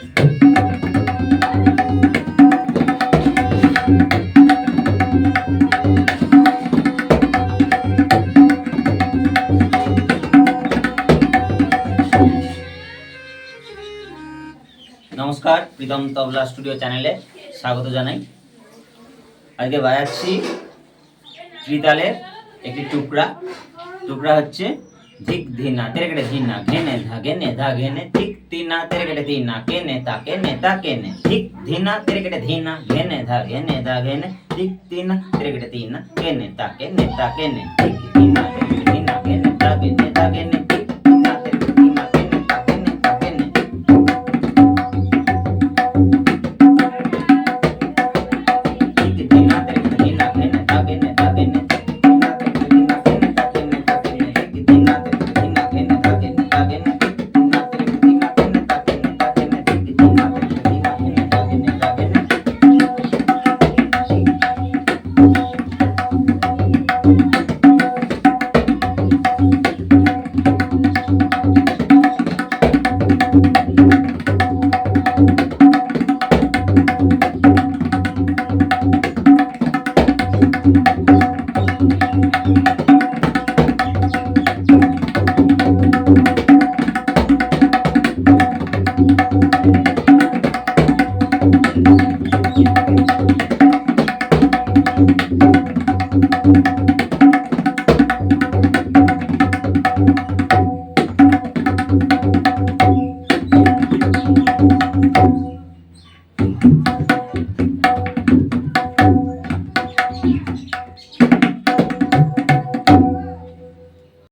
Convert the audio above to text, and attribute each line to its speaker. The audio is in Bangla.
Speaker 1: नमस्कार प्रीतम तबला स्टूडियो चैनेले स्वागत जानाई। आज के बाजाচ্ছি त्रितालेर एक टुकड़ा टुकड़ा হচ্ছে ধিক ধিনা তেরেকেটে ধিনা ঘেনে ধা ঘেনে ধা ঘেনে ধিক তিনা তেরেকেটে তিনা কেনে তা কেনে তা কেনে ধিক ধিনা তেরেকেটে ধিনা ঘেনে ধা ঘেনে ধা ঘেনে ধিক তিনা তেরেকেটে তিনা কেনে তা কেনে ধিক ধিনা তেরেকেটে ধিনা ঘেনে তা কেনে তা কেনে